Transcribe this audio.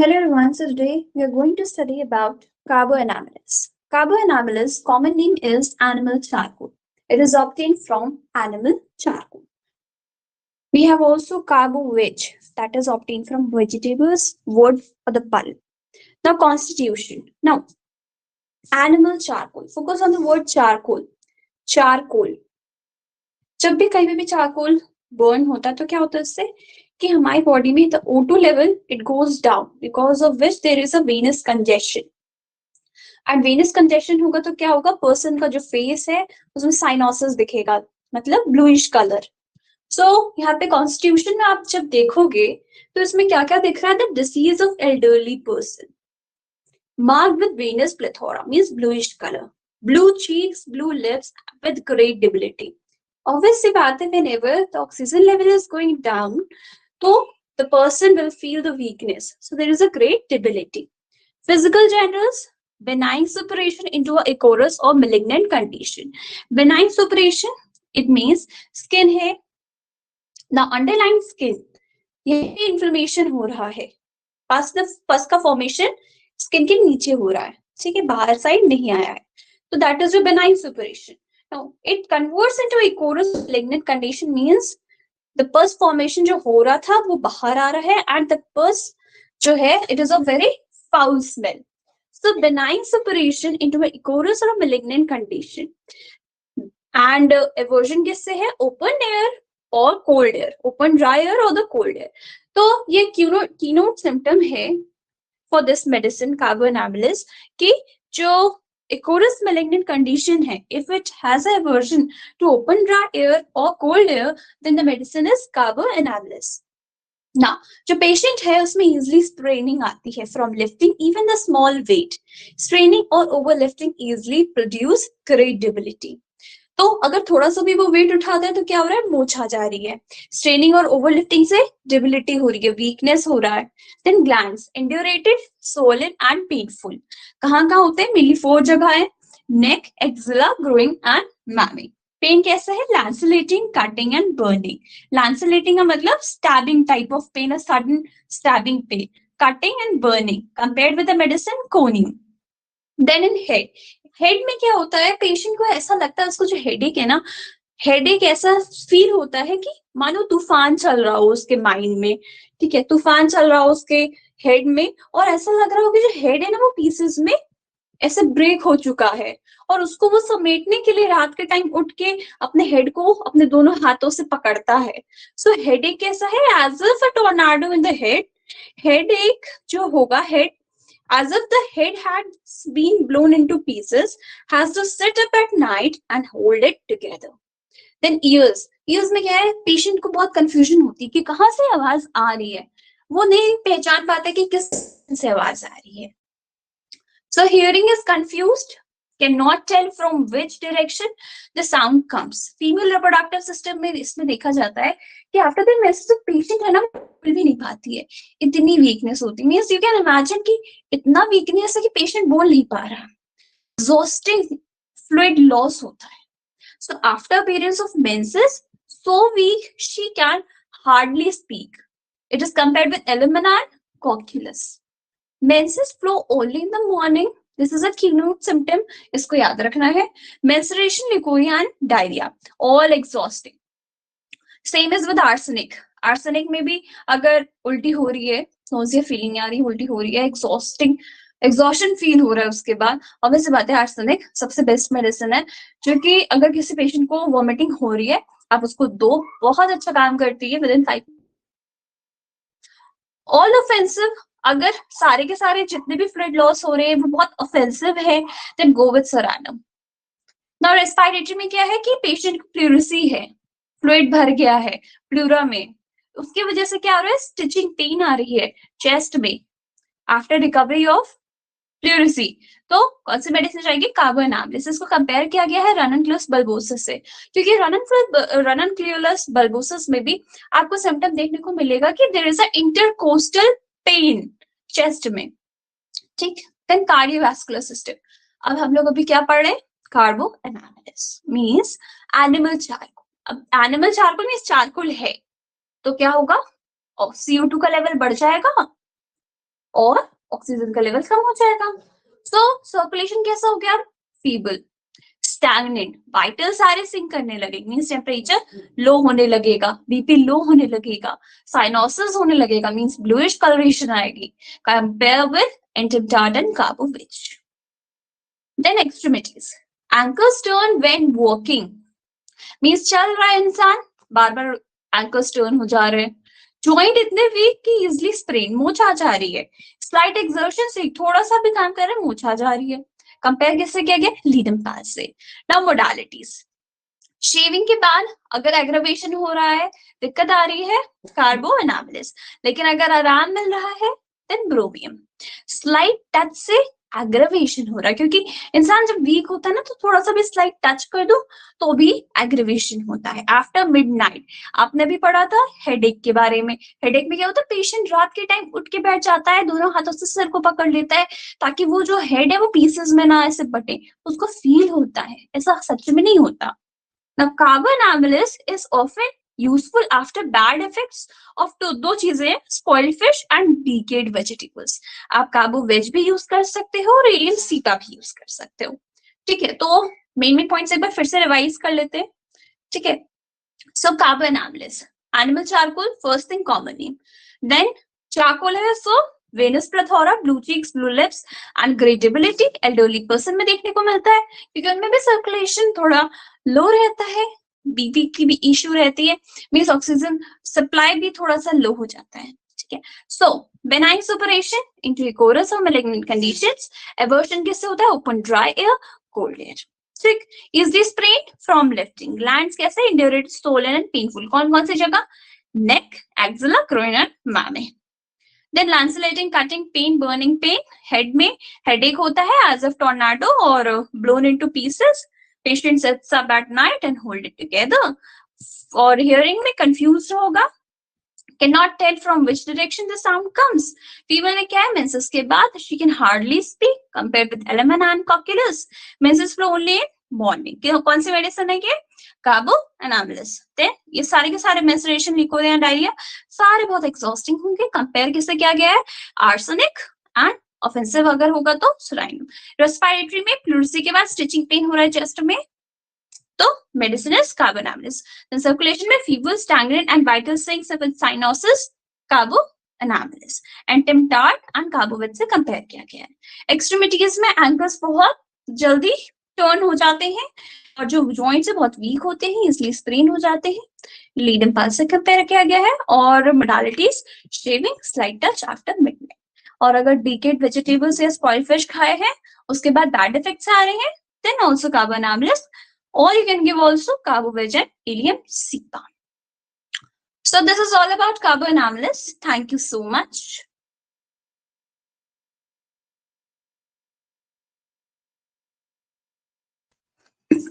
Hello everyone, so today we are going to study about carboanamylase. Carboanamylase, common name is animal charcoal. It is obtained from animal charcoal. We have also carbo-veg, that is obtained from vegetables, wood, or the pulp. Now, constitution. Now, animal charcoal. Focus on the word charcoal. Charcoal. जब भी कहीं भी charcoal burn होता है तो क्या होता है इससे कि हमारी बॉडी में the O2 level it goes down because of which there is a venous congestion and venous congestion होगा तो क्या होगा पर्सन का जो फेस है उसमें साइनोसिस दिखेगा मतलब ब्लूइश कलर सो यहाँ पे कॉन्स्टिट्यूशन में आप जब देखोगे तो इसमें क्या क्या दिख रहा है the disease of elderly person marked with venous plethora means bluish color blue cheeks blue lips with great debility obviously baat hai whenever the oxygen level is going down so the person will feel the weakness so there is a great debility physical generals benign suppuration into a ichorous or malignant condition benign suppuration it means skin hai the underlying skin ये inflammation हो रहा है पस का formation skin के नीचे हो रहा है ठीक है बाहर साइड नहीं आया है तो that is your benign suppuration now it converts into ichorous malignant condition means the pus formation जो हो रहा था वो बाहर आ रहा है एंड द पस जो है it is a very foul smell so benign suppuration into ichorous और मैलिग्नेंट कंडीशन एंड एवर्जन किससे है ओपन एयर और cold air open dry air और द कोल्ड एयर तो ये कीनोट सिम्टम है फॉर दिस मेडिसिन कार्बोनामिलिस कि जो इकोरस मैलिग्नेंट कंडीशन है if it has a aversion to open dry air और cold air then the medicine is carbo animalis ना जो पेशेंट है उसमें इजिली स्ट्रेनिंग आती है from lifting even the small weight straining और over lifting easily produce great debility तो अगर थोड़ा सा भी वो वेट उठाता है तो क्या हो रहा है मोच आ जा रही है स्ट्रेनिंग और ओवरलिफ्टिंग से डिबिलिटी हो रही है वीकनेस हो रहा है then glands indurated swollen and painful कहाँ होते हैं मेनली 4 जगह है neck axilla groin and mammae pain कैसा है lancinating cutting and burning lancinating का मतलब stabbing type of pain sudden stabbing pain cutting and burning compared with the medicine conium then in head में क्या होता है पेशेंट को ऐसा लगता है उसको जो हेडेक है ना हेडेक ऐसा फील होता है कि मानो तूफान चल रहा हो उसके माइंड में ठीक है तूफान चल रहा हो उसके हेड में और ऐसा लग रहा हो कि जो हेड है ना वो पीसेस में ऐसे ब्रेक हो चुका है और उसको वो समेटने के लिए रात के टाइम उठ के अपने हेड को अपने दोनों हाथों से पकड़ता है सो हेडेक कैसा है as if a tornado in the headache जो होगा head as if the head had been blown into pieces, has to sit up at night and hold it together. Then ears में क्या है पेशेंट को बहुत confusion होती है कि कहाँ से आवाज आ रही है वो नहीं पहचान पाता कि किस से आवाज आ रही है so hearing is confused cannot tell from which direction the sound comes female reproductive system में इसमें देखा जाता है कि आफ्टर द मेंसेस पेशेंट है ना बोल भी नहीं पाती है इतनी वीकनेस होती है मींस यू कैन इमेजिन कि इतना वीकनेस है कि पेशेंट बोल नहीं पा रहा एग्जॉस्टिंग फ्लूइड लॉस होता है so after periods of menses so weak she can hardly speak it is compared with alumina and cocculus menses flow only in the morning this is a keynote symptom इसको याद रखना है menstruation leukorrhea and diarrhea all exhausting same as with arsenic में भी अगर उल्टी हो रही है नोजिया फीलिंग आ रही है उल्टी हो रही है एग्जॉस्शन फील हो रहा है उसके बाद ऑब्वियस बात है आर्सेनिक सबसे बेस्ट मेडिसिन है जो कि अगर किसी पेशेंट को वॉमिटिंग हो रही है आप उसको दो बहुत अच्छा काम करती है विद इन 5 ऑल ऑफेंसिव अगर सारे के सारे जितने भी फ्लूइड लॉस हो रहे हैं वो बहुत ऑफेंसिव है देन गो विद सेरानम नाउ रेस्पिरेटरी में क्या है कि पेशेंट को प्लूरिसी है फ्लूइड भर गया है प्लूरा में उसकी वजह से क्या हो रहा है स्टिचिंग पेन आ रही है चेस्ट में आफ्टर रिकवरी ऑफ प्लूरिसी तो कौन सी मेडिसिन जाएगी कार्बोनामिलिस इसको कंपेयर किया गया है रननक्लियोलस बल्बोसिस से क्योंकि रननक्लियोलस बल्बोसिस में भी आपको सिम्टम देखने को मिलेगा कि there is a intercostal pain chest में ठीक देन कार्डियोवास्कुलर सिस्टम अब हम लोग अभी क्या पढ़ रहे हैं कार्बोनामिलिस मींस एनिमल चारकोल अब एनिमल चारकोल मींस चारकोल है तो क्या होगा CO2 का लेवल बढ़ जाएगा और ऑक्सीजन का लेवल कम हो जाएगा। सो सर्कुलेशन कैसा हो गया? फीबल, स्टैग्नेंट, वाइटल सारे सिंक करने लगेंगे, मींस टेम्परेचर लो होने लगेगा, बीपी लो होने लगेगा, साइनोसिस होने लगेगा, मींस ब्लूइश कलरेशन आएगी, कंपेयर विद इंटरडार्डन carbo veg. Then extremities, ankles turn when walking, means चल रहा है इंसान, बार बार एंकर्स टर्न हो जा रहे हैं, जॉइंट इतने वीक कि इजिली स्प्रेन, मोच आ जा रही है, स्लाइट एक्सर्शन से थोड़ा सा भी काम कर रहे हैं मोच आ जा रही है, कंपेयर किससे किया गया? लीडन पास से। नाउ मोडालिटीज, शेविंग के बाद अगर एग्रावेशन हो रहा है, दिक्कत आ रही है, कार्बो एनामिलिस, लेकिन अगर आराम मिल रहा है देन ब्रोमियम। स्लाइट टच से एग्रावेशन हो रहा है, क्योंकि इंसान जब वीक होता है ना तो थोड़ा सा भी स्लाइट टच कर दो तो भी एग्रावेशन होता है। आफ्टर मिडनाइट, आपने भी पढ़ा था हेडेक के बारे में, हेडेक में क्या होता है? पेशेंट रात के टाइम उठ के बैठ जाता है, दोनों हाथों से सिर को पकड़ लेता है ताकि वो जो हेड है वो पीसेस में ना ऐसे बटे, उसको फील होता है, ऐसा सच में नहीं होता। Now, carbon amylase is often useful after bad effects of दो चीजें हैं, spoiled fish and decayed vegetables. आप कार्बो वेज भी यूज कर सकते हो और एलियन सी का भी यूज कर सकते हो। ठीक है, तो मेन पॉइंट्स एक बार फिर से रिवाइज कर लेते हैं। ठीक है, so carbon animalis, animal charcoal, first thing common name. Then charcoal है so venous plethora, blue cheeks, blue lips and grey debility elderly person में देखने को मिलता है, क्योंकि उनमें भी सर्कुलेशन थोड़ा लो रहता है, बीपी की भी इश्यू रहती है, मींस ऑक्सीजन सप्लाई भी थोड़ा सा लो हो जाता है। ठीक है, so benign suppuration into ichorous और मैलिग्नेंट कंडीशंस, एवर्शन किससे होता है? Open dry air, cold air. ठीक, is this spread from lifting glands, कैसे? इंड्यूरेट, स्टोलन एंड पेनफुल, कौन कौन सी जगह? Neck, axilla, groin and mammae. Then lancinating, cutting pain, burning pain, head में हेडेक होता है एज ऑफ टॉर्नाडो और blown into pieces, patient sits up at night and hold it together. और hearing में कंफ्यूज होगा, cannot tell from which direction the sound comes. Female में क्या है? मेंसेस के बाद she can hardly speak compared with LMN and cocculus. Menses flow only in morning. कौन सी medicine है ये? कार्बो एनामिलिस। ये सारे के सारे मेंस्ट्रुएशन, लिकोरिया, डायरिया सारे बहुत एग्जॉस्टिंग होंगे। कंपेयर किससे किया गया है? आर्सेनिक एंड ऑफेंसिव अगर होगा तो सुराइनम। रेस्पिरेटरी में प्लूरिसी के बाद स्टिचिंग पेन हो रहा है चेस्ट में, तो medicine is carbon animalis. Circulation में fever, stagnant and vital sinks with cyanosis, carbo animalis. And टिमटार्ड एंड कार्बोवेट से कंपेयर किया गया है। एक्सट्रीमिटीज में एंकर्स बहुत जल्दी टर्न हो जाते हैं और जो जॉइंट्स है बहुत वीक होते हैं, इसलिए स्प्रेन हो जाते हैं। लीड इम्पल्स से कंपेयर किया गया है। और modalities, shaving, slight touch after midnight. और अगर डिकेड वेजिटेबल्स या स्पॉइल्ड फिश खाए हैं उसके बाद बैड इफेक्ट्स आ रहे हैं, then also carbon animalis, or you can give also carboveg and helium CPAP. So this is all about carbo enamelus. Thank you so much.